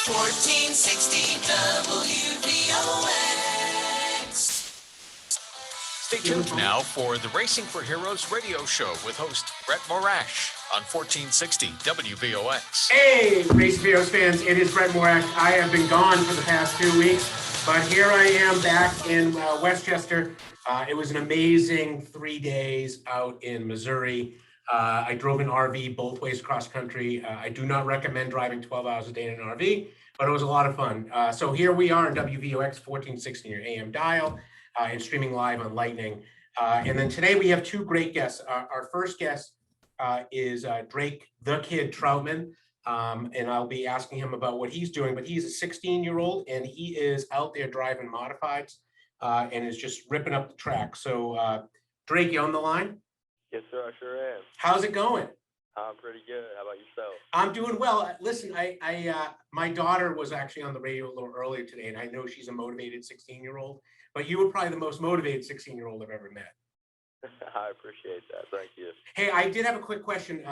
1460 WVOX. Stay tuned now for the Racing for Heroes radio show with host Brett Morash on 1460 WVOX. Hey, Racing for Heroes fans, it is Brett Morash. I have been gone for the past 2 weeks, but here I am back in Westchester. It was an amazing 3 days out in Missouri. I drove an RV both ways across country. I do not recommend driving 12 hours a day in an RV, but it was a lot of fun. So here we are in WVOX 1460 your AM dial and streaming live on Lightning. And then today we have two great guests. Our first guest is Drake the Kid Troutman. And I'll be asking him about what he's doing, but he's a 16-year-old and he is out there driving modifieds and is just ripping up the track. So Drake, you on the line? Yes, sir, I sure am. How's it going? I'm pretty good. How about yourself? I'm doing well. Listen, my daughter was actually on the radio a little earlier today, and I know she's a motivated 16-year-old, but you were probably the most motivated 16-year-old I've ever met. I appreciate that. Thank you. Hey, I did have a quick question.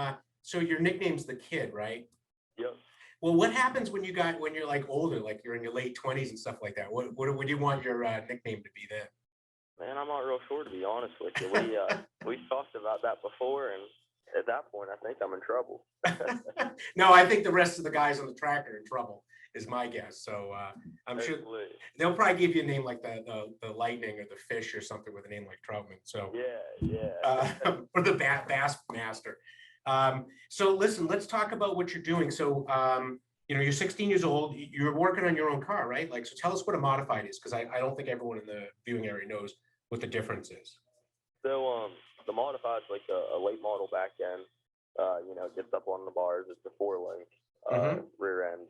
So your nickname's the Kid, right? Yep. Well, what happens when you're like older, like you're in your late 20s and stuff like that? What would you want your nickname to be then? Man, I'm not real sure, to be honest with you. We talked about that before, and at that point, I think I'm in trouble. No, I think the rest of the guys on the track are in trouble, is my guess. So I'm sure they'll probably give you a name like the Lightning or the Fish or something with a name like Troutman. So yeah. Or the Bass Master. So listen, let's talk about what you're doing. So you're 16 years old. You're working on your own car, right? Like, so tell us what a modified is, because I don't think everyone in the viewing area knows what the difference is. So the modified's like a late model back end. Gets up on the bars. It's a 4-link rear end.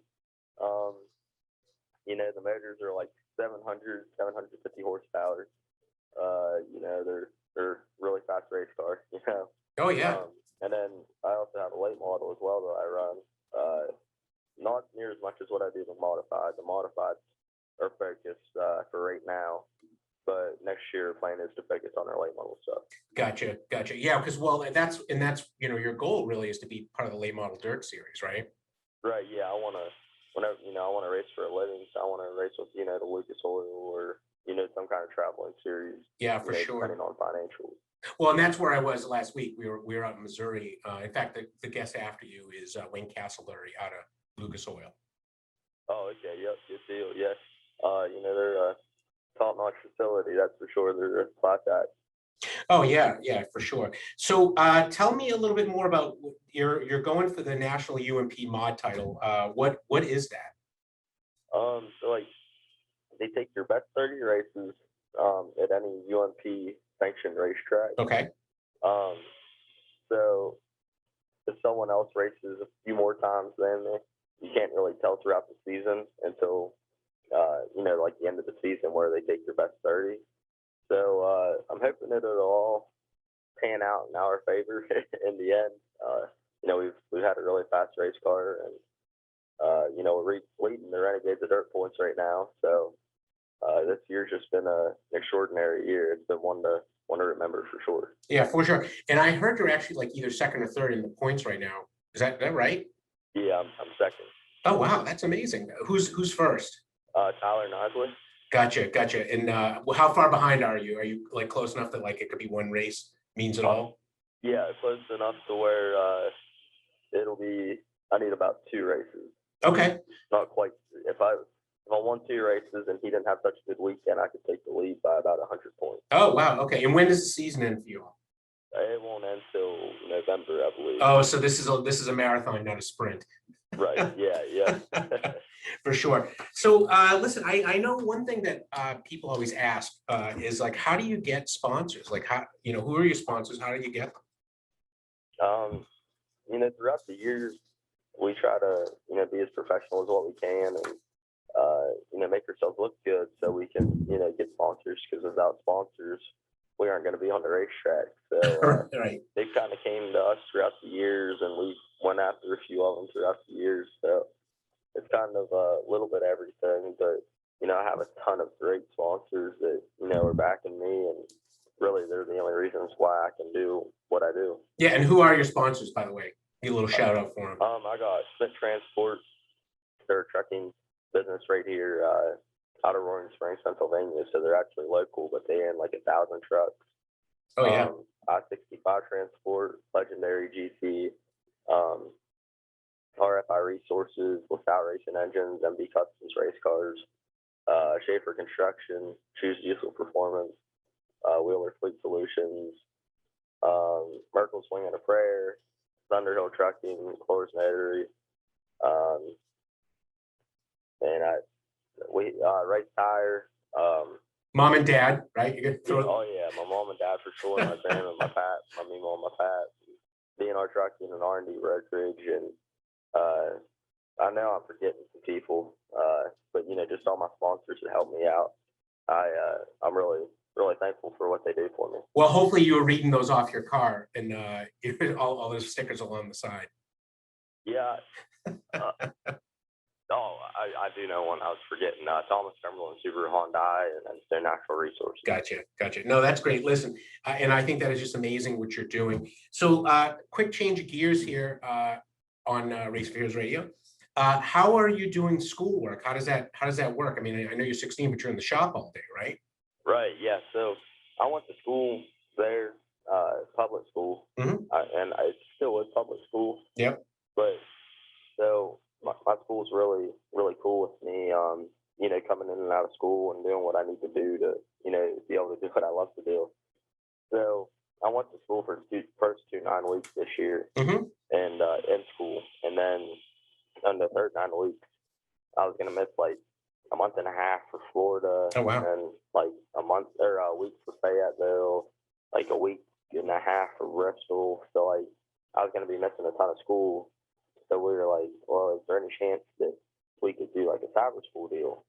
The motors are like 750 horsepower. They're really fast race cars. Oh yeah. And then I also have a late model as well that I run. Not near as much as what I do with modified. The modifieds are focused for right now, but next year plan is to focus on our late model stuff. Gotcha. Yeah, because that's your goal really is to be part of the late model dirt series, right? Right. Yeah, I want to. Whenever I want to race for a living, so I want to race with the Lucas Oil or some kind of traveling series. Yeah, for sure. Depending on financials. Well, and that's where I was last week. We were out in Missouri. In fact, the guest after you is Wayne Castleberry out of Lucas Oil. Oh, okay. Yep. Good deal. Yes. They're a top-notch facility. That's for sure. They're a class act. Oh yeah, for sure. So tell me a little bit more about you're going for the national UMP mod title. What is that? So like they take your best 30 races at any UMP sanctioned racetrack. Okay. So if someone else races a few more times than me, you can't really tell throughout the season until like the end of the season where they take your best 30. So I'm hoping that it'll all pan out in our favor in the end. We've had a really fast race car, and we're leading the Renegades of dirt points right now. So this year's just been an extraordinary year. It's been one to remember for sure. Yeah, for sure. And I heard you're actually like either second or third in the points right now. Is that right? Yeah, I'm second. Oh wow, that's amazing. Who's first? Tyler Nosley. Gotcha. And how far behind are you? Are you like close enough that like it could be one race means it all? Yeah, close enough to where I need about 2 races. Okay. Not quite. If I won 2 races and he didn't have such a good weekend, I could take the lead by about 100 points. Oh wow. Okay. And when does the season end for you all? It won't end till November, I believe. Oh, so this is a marathon, not a sprint. Right. Yeah. For sure. So listen, I know one thing that people always ask is like, how do you get sponsors? Like who are your sponsors? How do you get them? Throughout the years, we try to, be as professional as what we can and, make ourselves look good so we can, get sponsors, because without sponsors, we aren't going to be on the racetrack. So right. They kind of came to us throughout the years, and we went after a few of them throughout the years. So it's kind of a little bit everything, but I have a ton of great sponsors that are backing me, and really they're the only reasons why I can do what I do. Yeah, and who are your sponsors, by the way? Give a little shout out for them. I got Spent Transport, they're a trucking business right here out of Roaring Springs, Pennsylvania. So they're actually local, but they in like 1,000 trucks. Oh yeah. I-65 Transport, Legendary GT, RFI Resources, LaSalle Racing Engines, MB Customs Race Cars, Schaefer Construction, Choose Diesel Performance, Wheeler Fleet Solutions, Merkel Swing and a Prayer, Thunderhill Trucking, Coors Notary, and Right Tire. Mom and dad, right? You get throw. Oh yeah, my mom and dad for sure, my Sam and my Pat, my Mimo and my Pat, DNR Trucking and R&D Brokerage, and I know I'm forgetting some people, but just all my sponsors that help me out. I'm really thankful for what they do for me. Well, hopefully you were reading those off your car and all those stickers along the side. Yeah. I do know one I was forgetting. Thomas Cumberland Subaru Hyundai, and then their natural resources. Gotcha. No, that's great. Listen, and I think that is just amazing what you're doing. So, quick change of gears here on Race for Heroes Radio. How are you doing schoolwork? How does that work? I mean, I know you're 16, but you're in the shop all day, right? Right. Yeah. So I went to school there, public school, Mm-hmm. And I still is public school. Yep. But so my school's really cool with me. Coming in and out of school and doing what I need to do to be able to do what I love to do. So I went to school for the first 9 weeks this year, Mm-hmm. and in school, and then on the third 9 weeks, I was gonna miss like a month and a half for Florida. Oh wow. And like a week for Fayetteville, like a week and a half for Bristol. So like I was gonna be missing a ton of school. So we were like, well, is there any chance that we could do like a cyber school deal?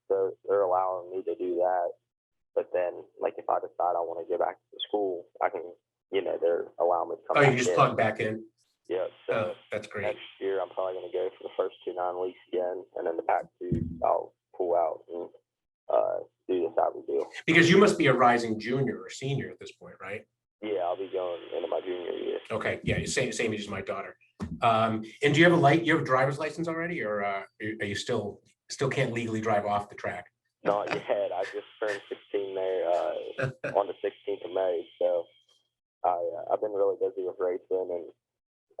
So they're allowing me to do that. But then, like, if I decide I want to get back to school, I can, they're allowing me to come back in. You just plug back in? Yeah. So that's great. Next year, I'm probably going to go for the first 9 weeks again. And then the back 2, I'll pull out and do the cyber deal. Because you must be a rising junior or senior at this point, right? Yeah, I'll be going into my junior year. Okay. Yeah, same age as my daughter. And do you have a driver's license already, or are you still can't legally drive off the track? Not yet. I just turned 16 there on the 16th of May. So I've been really busy with racing, and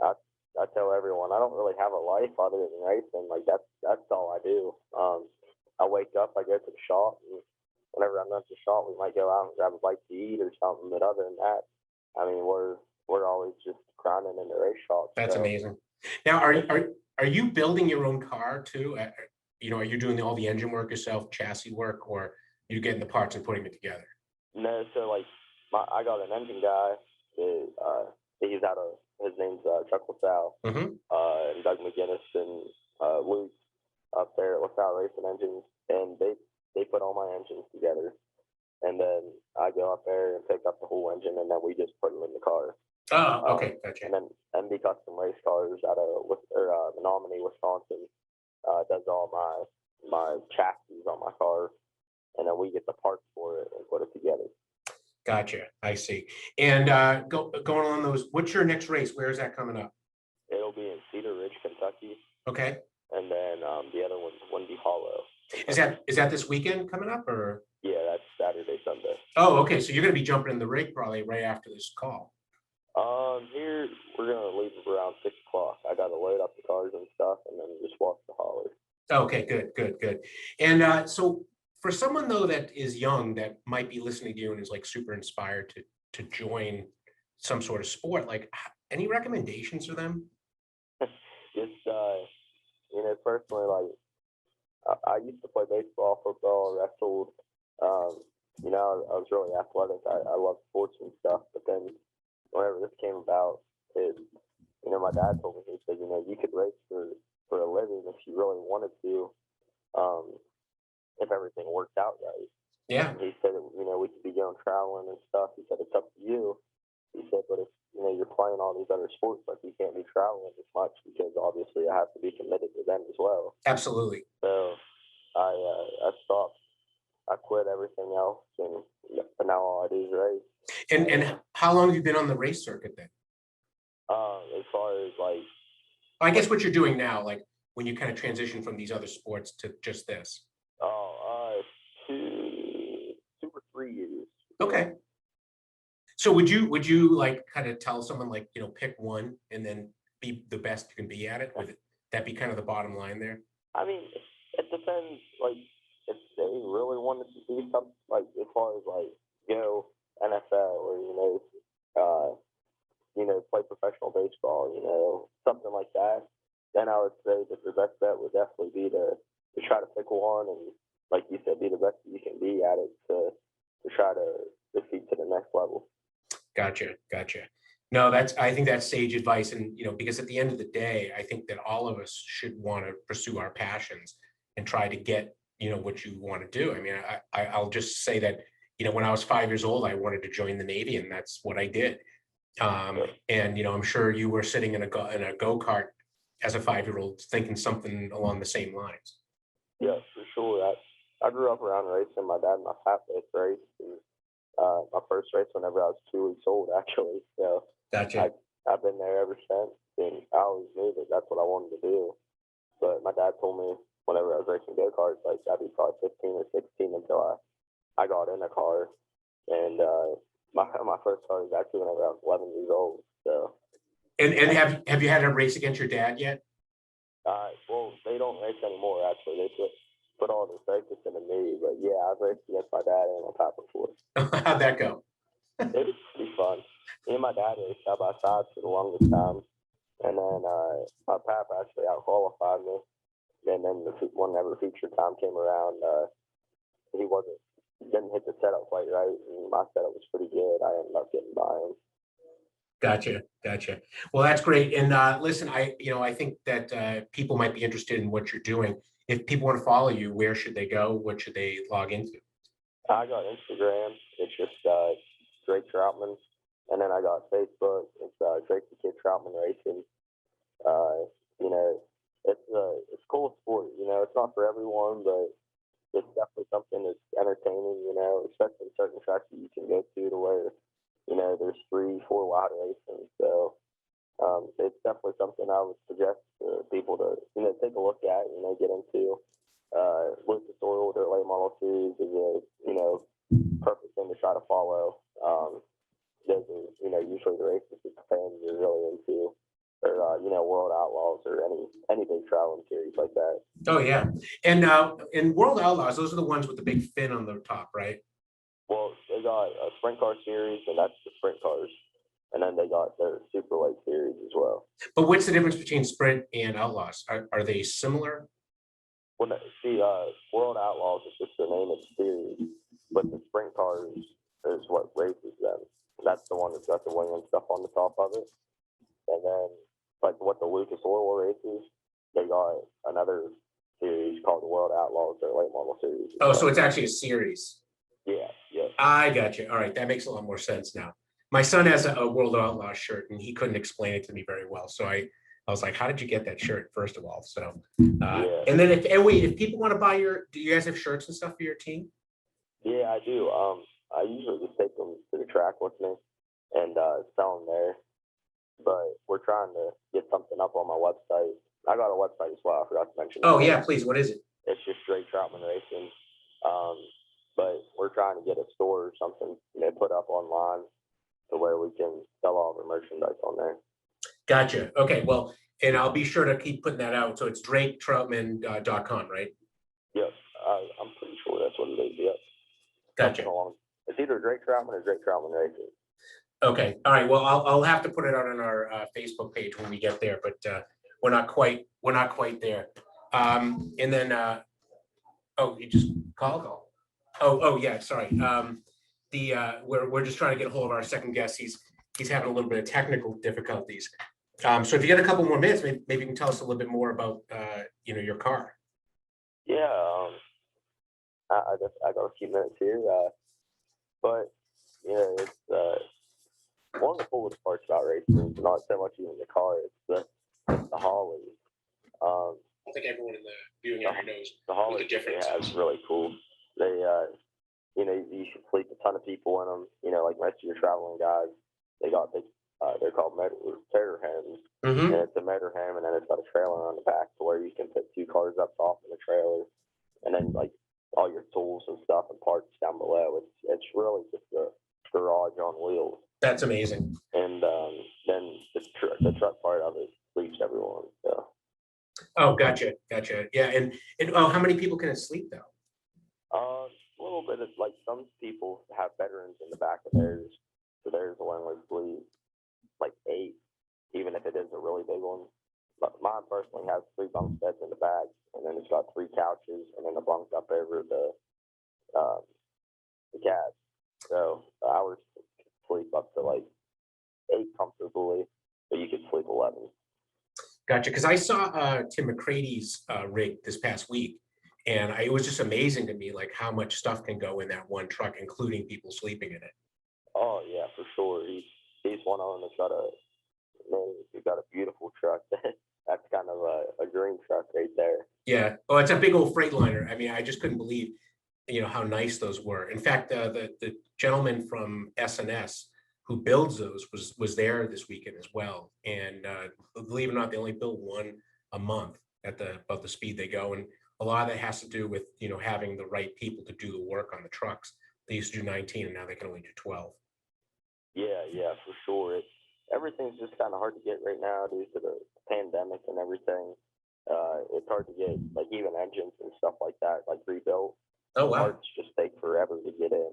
I tell everyone I don't really have a life other than racing. Like that's all I do. I wake up, I go to the shop, and whenever I'm at the shop, we might go out and grab a bite to eat or something. But other than that, I mean, we're always just grinding in the race shop. That's amazing. Now, are you building your own car too? Are you doing all the engine work yourself, chassis work, or are you getting the parts and putting it together? No, so like I got an engine guy. He's out of, his name's Chuck LaSalle, Mm-hmm. And Doug McGinnis and Luke up there at LaSalle Racing Engines, and they put all my engines together, and then I go up there and pick up the whole engine, and then we just put them in the car. Oh, okay, gotcha. And then MB Custom Race Cars out of Menominee, Wisconsin, does all my chassis on my car, and then we get the parts for it and put it together. Gotcha. I see. And going on those, what's your next race? Where is that coming up? It'll be in Cedar Ridge, Kentucky. Okay. And then the other one's Windy Hollow. Is that this weekend coming up, or? Yeah, that's Saturday, Sunday. Oh, okay. So you're going to be jumping in the rig probably right after this call. Here we're gonna leave around 6 o'clock. I gotta load up the cars and stuff, and then just walk the holler. Okay, good. And so for someone though that is young, that might be listening to you and is like super inspired to join some sort of sport, like any recommendations for them? Just personally, like I used to play baseball, football, wrestled. I was really athletic. I love sports and stuff, but then whenever this came about, my dad told me, he said, you could race for a living if you really wanted to, if everything worked out right. Yeah. And he said, we could be going traveling and stuff. He said, it's up to you. He said, but if, you're playing all these other sports, like you can't be traveling as much because obviously I have to be committed to them as well. Absolutely. So I stopped. I quit everything else, and now all I do is race. And how long have you been on the race circuit then? As far as like, I guess what you're doing now, like when you kind of transition from these other sports to just this? Oh, 2 or 3 years. Okay. So would you like kind of tell someone like, pick one and then be the best you can be at it? Would that be kind of the bottom line there? I mean, it depends. Like, if they really wanted to do something, like as far as like go NFL or play professional baseball, something like that, then I would say that the best bet would definitely be to try to pick one and, like you said, be the best you can be at it to try to proceed to the next level. Gotcha. No, I think that's sage advice. And, because at the end of the day, I think that all of us should want to pursue our passions and try to get, what you want to do. I mean, I'll just say that, when I was 5 years old, I wanted to join the Navy, and that's what I did. And, I'm sure you were sitting in a go-kart as a 5-year-old thinking something along the same lines. Yeah, for sure. I grew up around racing. My dad and my pap both raced. And, my first race whenever I was 2 weeks old, actually. So Gotcha. I've been there ever since, and I always knew that that's what I wanted to do. But my dad told me whenever I was racing go-karts, like I'd be probably 15 or 16 until I got in a car. And my first car was actually whenever I was 11 years old. So. And have you had a race against your dad yet? Well, they don't race anymore. Actually, they put all the focus into me. But yeah, I've raced against my dad and my pap before. How'd that go? It was pretty fun. Me and my dad raced side by side for the longest time, and then my pap actually out qualified me. And then whenever feature time came around, he didn't hit the setup quite right, and my setup was pretty good. I ended up getting by him. Gotcha. Well, that's great. And listen, I think that people might be interested in what you're doing. If people want to follow you, where should they go? What should they log into? I got Instagram. It's just Drake Troutman, and then I got Facebook. It's Drake the Kid Troutman Racing. It's a cool sport. It's not for everyone, but it's definitely something that's entertaining. Especially certain tracks that you can go to where there's 3-4 wide racing. So it's definitely something I would suggest to people to take a look at. Get into. Lucas Oil, their late model series is a perfect thing to try to follow. Those are usually the races that the fans are really into, or World Outlaws or any big traveling series like that. Oh yeah, and in World Outlaws, those are the ones with the big fin on the top, right? Well, they got a sprint car series, and that's the sprint cars, and then they got their super light series as well. But what's the difference between sprint and Outlaws? Are they similar? Well, see, World Outlaws is just the name of the series, but the sprint cars is what races them. That's the one that's got the wing and stuff on the top of it. And then, like what the Lucas Oil races, they got another series called the World Outlaws, their late model series. Oh, so it's actually a series. Yeah. I got you. All right, that makes a lot more sense now. My son has a World Outlaws shirt, and he couldn't explain it to me very well. So I was like, "How did you get that shirt?" First of all, so Yeah. And then if people want to buy do you guys have shirts and stuff for your team? Yeah, I do. I usually just take them to the track with me and sell them there. But we're trying to get something up on my website. I got a website as well. I forgot to mention. Oh yeah, please. What is it? It's just Drake Troutman Racing. But we're trying to get a store or something put up online to where we can sell all of our merchandise on there. Gotcha. Okay. Well, and I'll be sure to keep putting that out. So it's DrakeTroutman.com, right? Yep. I'm pretty sure that's what it is. Yep. Gotcha. It's either Drake Troutman or Drake Troutman Racing. Okay. All right. Well, I'll have to put it out on our Facebook page when we get there, but we're not quite there. And then oh, you just called? Oh yeah. Sorry. We're just trying to get a hold of our second guest. He's having a little bit of technical difficulties. So if you get a couple more minutes, maybe you can tell us a little bit more about your car. Yeah. I got a few minutes here, but it's one of the coolest parts about racing is not so much even the car; it's the Holly. I think everyone in the viewing area knows the Holly. the difference. Yeah, it's really cool. They, you should sleep a ton of people in them. Like most of your traveling guys, they got they're called terror hens. and it's a motorhome, and then it's got a trailer on the back to where you can put 2 cars up top in the trailer, and then like all your tools and stuff and parts down below. It's really just a garage on wheels. That's amazing. And then the truck part of it sleeps everyone. So. Oh, gotcha. Yeah, and oh, how many people can it sleep though? A little bit of, like, some people have veterans in the back of theirs, so theirs will only sleep like 8, even if it is a really big one. But mine personally has 3 bunk beds in the back, and then it's got 3 couches, and then a bunk up over the cab. So ours sleep up to like 8 comfortably, but you could sleep 11. Gotcha. Because I saw Tim McCrady's rig this past week, and it was just amazing to me, like how much stuff can go in that one truck, including people sleeping in it. Oh yeah, for sure. He's one of them that's got a beautiful truck. That's kind of a dream truck right there. Yeah. Oh, it's a big old Freightliner. I mean, I just couldn't believe, how nice those were. In fact, the gentleman from SNS who builds those was there this weekend as well. And believe it or not, they only build one a month at about the speed they go. And a lot of that has to do with, having the right people to do the work on the trucks. They used to do 19 and now they can only do 12. Yeah, for sure. Everything's just kind of hard to get right now due to the pandemic and everything. It's hard to get, like, even engines and stuff like that, like, rebuilt. Oh, wow. Parts just take forever to get in.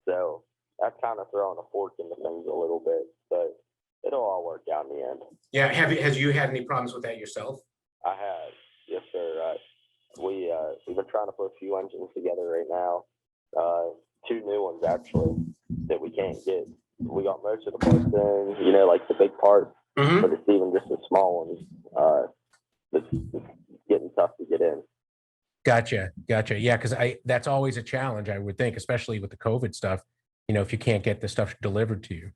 So that's kind of throwing a fork into things a little bit, but it'll all work out in the end. Yeah. Has you had any problems with that yourself? I have, yes, sir. We've been trying to put a few engines together right now. 2 new ones actually that we can't get. We got most of the parts in, like the big parts, but it's even just the small ones. It's getting tough to get in. Gotcha. Yeah, because that's always a challenge, I would think, especially with the COVID stuff. If you can't get the stuff delivered to you.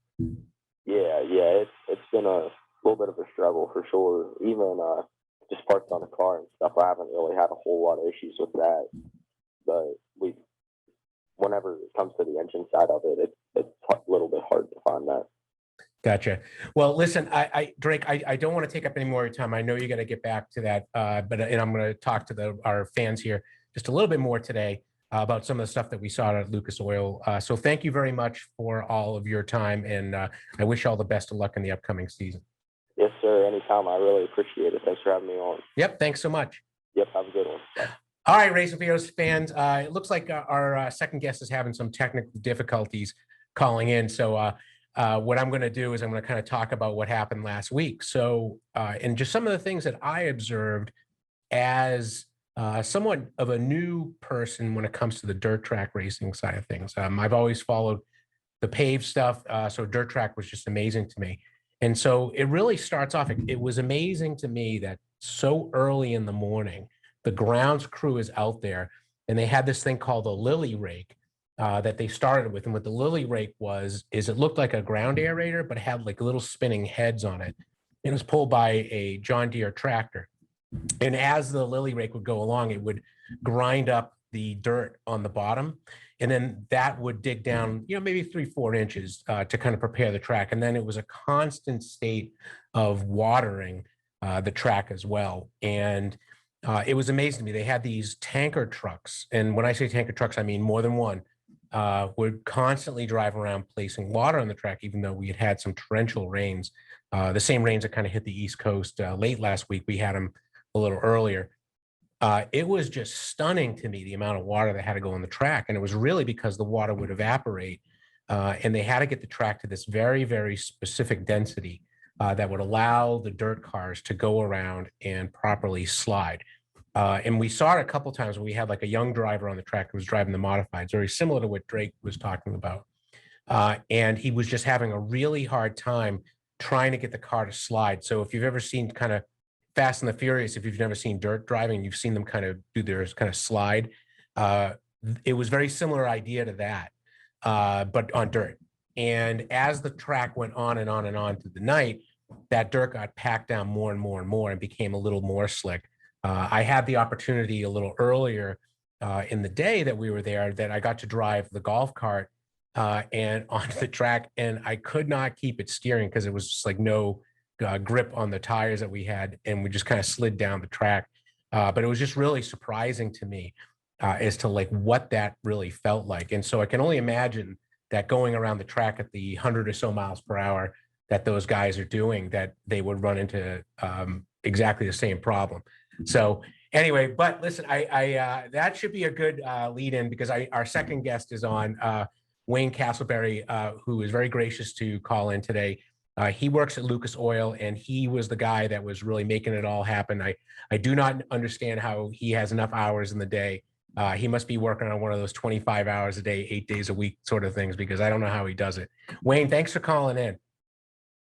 Yeah, it's been a little bit of a struggle for sure. Even just parts on the car and stuff, I haven't really had a whole lot of issues with that. But whenever it comes to the engine side of it, it's a little bit hard to find that. Gotcha. Well, listen, Drake, I don't want to take up any more of your time. I know you got to get back to that, but I'm going to talk to our fans here just a little bit more today about some of the stuff that we saw at Lucas Oil. So thank you very much for all of your time, and I wish you all the best of luck in the upcoming season. Yes, sir. Anytime. I really appreciate it. Thanks for having me on. Yep. Thanks so much. Yep. Have a good one. Bye. All right, Racing for Heroes fans. It looks like our second guest is having some technical difficulties calling in. So what I'm going to do is I'm going to kind of talk about what happened last week. So and just some of the things that I observed as somewhat of a new person when it comes to the dirt track racing side of things. I've always followed the paved stuff. So dirt track was just amazing to me. And so it really starts off, it was amazing to me that so early in the morning, the grounds crew is out there and they had this thing called a lily rake that they started with. And what the lily rake is it looked like a ground aerator, but it had like little spinning heads on it. And it was pulled by a John Deere tractor. And as the lily rake would go along, it would grind up the dirt on the bottom. And then that would dig down, maybe 3-4 inches to kind of prepare the track. And then it was a constant state of watering the track as well. And it was amazing to me. They had these tanker trucks. And when I say tanker trucks, I mean more than one, would constantly drive around placing water on the track, even though we had some torrential rains. The same rains that kind of hit the East Coast late last week. We had them a little earlier. It was just stunning to me, the amount of water that had to go on the track. And it was really because the water would evaporate and they had to get the track to this very, very specific density that would allow the dirt cars to go around and properly slide. And we saw it a couple of times where we had like a young driver on the track who was driving the modifieds, very similar to what Drake was talking about. And he was just having a really hard time trying to get the car to slide. So if you've ever seen kind of Fast and the Furious, if you've never seen dirt driving, you've seen them kind of do their kind of slide. It was very similar idea to that, but on dirt. And as the track went on and on and on through the night, that dirt got packed down more and more and more and became a little more slick. I had the opportunity a little earlier in the day that we were there that I got to drive the golf cart and onto the track, and I could not keep it steering because it was just like no grip on the tires that we had, and we just kind of slid down the track. But it was just really surprising to me as to like what that really felt like. And so I can only imagine that going around the track at the 100 or so miles per hour that those guys are doing, that they would run into exactly the same problem. So anyway, but listen, I that should be a good lead in, because our second guest is on, Wayne Castleberry, who is very gracious to call in today. He works at Lucas Oil, and he was the guy that was really making it all happen. I do not understand how he has enough hours in the day. He must be working on one of those 25 hours a day, 8 days a week sort of things, because I don't know how he does it. Wayne, thanks for calling in.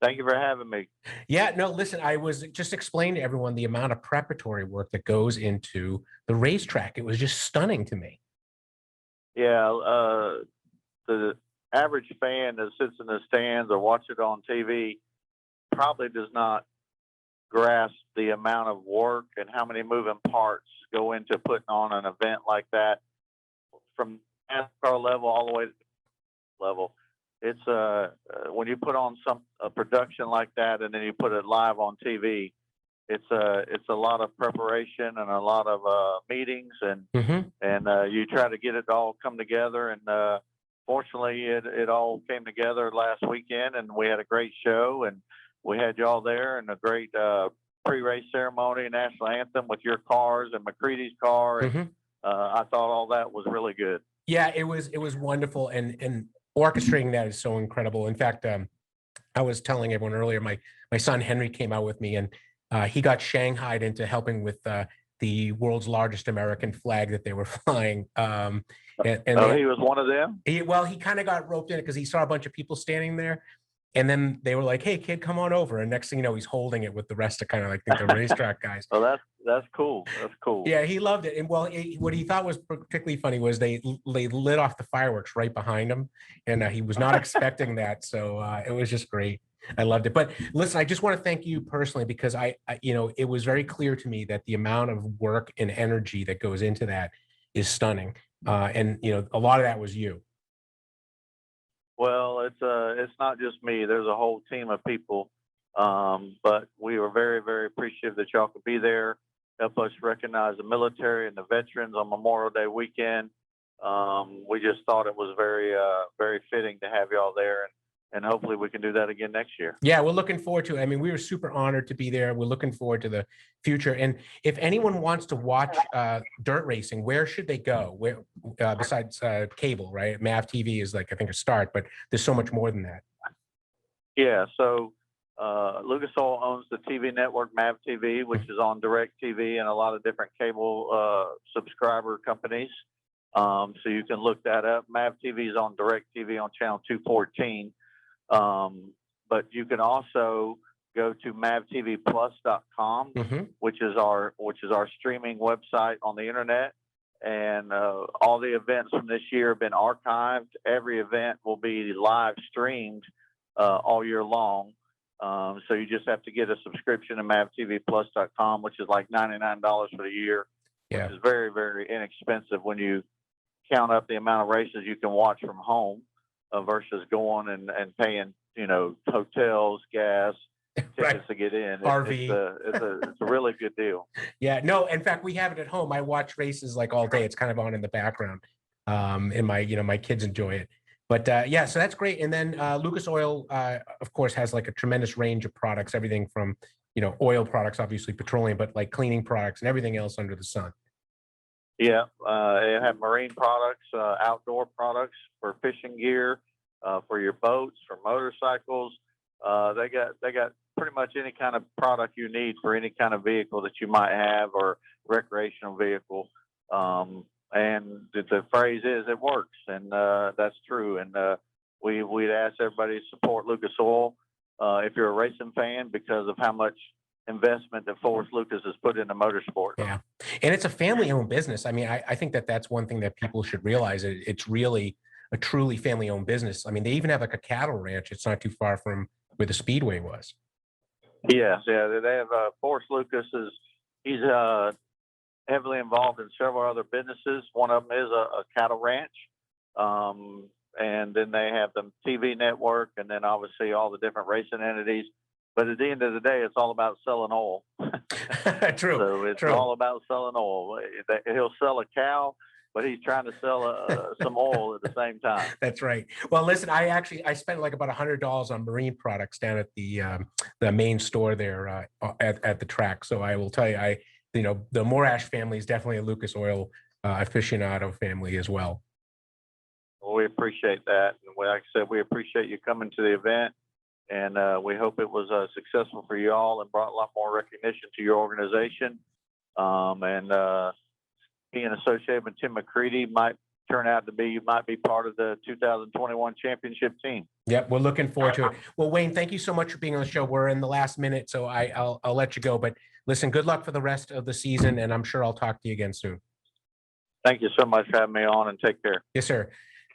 Thank you for having me. Yeah, no, listen, I was just explaining to everyone the amount of preparatory work that goes into the racetrack. It was just stunning to me. Yeah, the average fan that sits in the stands or watch it on TV probably does not grasp the amount of work and how many moving parts go into putting on an event like that, from NASCAR level all the way to level. It's when you put on a production like that and then you put it live on TV, it's a lot of preparation and a lot of meetings, and you try to get it all come together. And fortunately, it all came together last weekend, and we had a great show, and we had y'all there, and a great pre-race ceremony, national anthem with your cars and McCready's car. And I thought all that was really good. Yeah, it was wonderful, and orchestrating that is so incredible. In fact, I was telling everyone earlier, my son Henry came out with me, and he got shanghaied into helping with the world's largest American flag that they were flying. And he was one of them? He kind of got roped in it because he saw a bunch of people standing there. And then they were like, "Hey, kid, come on over." And next thing you know, he's holding it with the rest of kind of like the racetrack guys. Oh, that's cool. That's cool. Yeah, he loved it. And what he thought was particularly funny was they lit off the fireworks right behind him, and he was not expecting that. So it was just great. I loved it. But listen, I just want to thank you personally, because I it was very clear to me that the amount of work and energy that goes into that is stunning. And a lot of that was you. Well, it's not just me. There's a whole team of people, but we were very, very appreciative that y'all could be there, help us recognize the military and the veterans on Memorial Day weekend. We just thought it was very, very fitting to have y'all there, and hopefully we can do that again next year. Yeah, we're looking forward to it. I mean, we were super honored to be there. We're looking forward to the future. And if anyone wants to watch dirt racing, where should they go? Where besides cable, right? MAV TV is like, I think, a start, but there's so much more than that. Yeah, so Lucas Oil owns the TV network MAV TV, which is on Direct TV and a lot of different cable subscriber companies. So you can look that up. MAV TV is on Direct TV on channel 214. But you can also go to mavtvplus.com, which is our streaming website on the internet, and all the events from this year have been archived. Every event will be live streamed all year long. So you just have to get a subscription to mavtvplus.com, which is like $99 for the year, which is very, very inexpensive when you count up the amount of races you can watch from home versus going and paying, hotels, gas, tickets to get in. RV. It's a really good deal. Yeah, no, in fact, we have it at home. I watch races like all day. It's kind of on in the background. And my kids enjoy it. But yeah, so that's great. And then Lucas Oil, of course, has like a tremendous range of products, everything from, oil products, obviously petroleum, but like cleaning products and everything else under the sun. Yeah, they have marine products, outdoor products for fishing gear, for your boats, for motorcycles. They got pretty much any kind of product you need for any kind of vehicle that you might have, or recreational vehicle. And the phrase is, it works, and that's true. And we'd ask everybody to support Lucas Oil if you're a racing fan, because of how much investment that Forrest Lucas has put into motorsport. Yeah, and it's a family-owned business. I mean, I think that's one thing that people should realize. It's really a truly family-owned business. I mean, they even have like a cattle ranch. It's not too far from where the Speedway was. Yes, yeah, they have Forrest Lucas he's heavily involved in several other businesses. One of them is a cattle ranch, and then they have the TV network, and then obviously all the different racing entities. but at the end of the day, it's all about selling oil. True. So it's true. all about selling oil. He'll sell a cow, but he's trying to sell some oil at the same time. That's right. Well, listen, I spent like about $100 on marine products down at the main store there at the track. So I will tell you, the Morash family is definitely a Lucas Oil aficionado family as well. Well, we appreciate that. And like I said, we appreciate you coming to the event. And we hope it was successful for you all and brought a lot more recognition to your organization. Being associated with Tim McCready might turn out to be, you might be part of the 2021 championship team. Yep, we're looking forward to it. Well, Wayne, thank you so much for being on the show. We're in the last minute, so I'll let you go. But listen, good luck for the rest of the season, and I'm sure I'll talk to you again soon. Thank you so much for having me on, and take care. Yes, sir.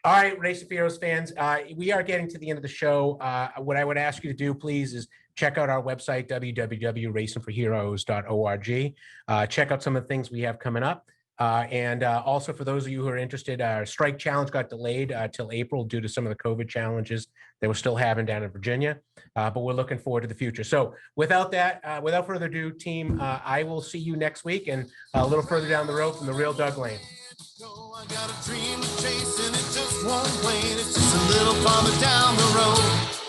All right, Racing for Heroes fans, we are getting to the end of the show. What I would ask you to do, please, is check out our website, www.racingforheroes.org. Check out some of the things we have coming up. And also, for those of you who are interested, our strike challenge got delayed till April due to some of the COVID challenges that we're still having down in Virginia. But we're looking forward to the future. So without further ado, team, I will see you next week and a little further down the road from the real Doug Lane. I got a dream of chasing it just one way. It's just a little farther down the road.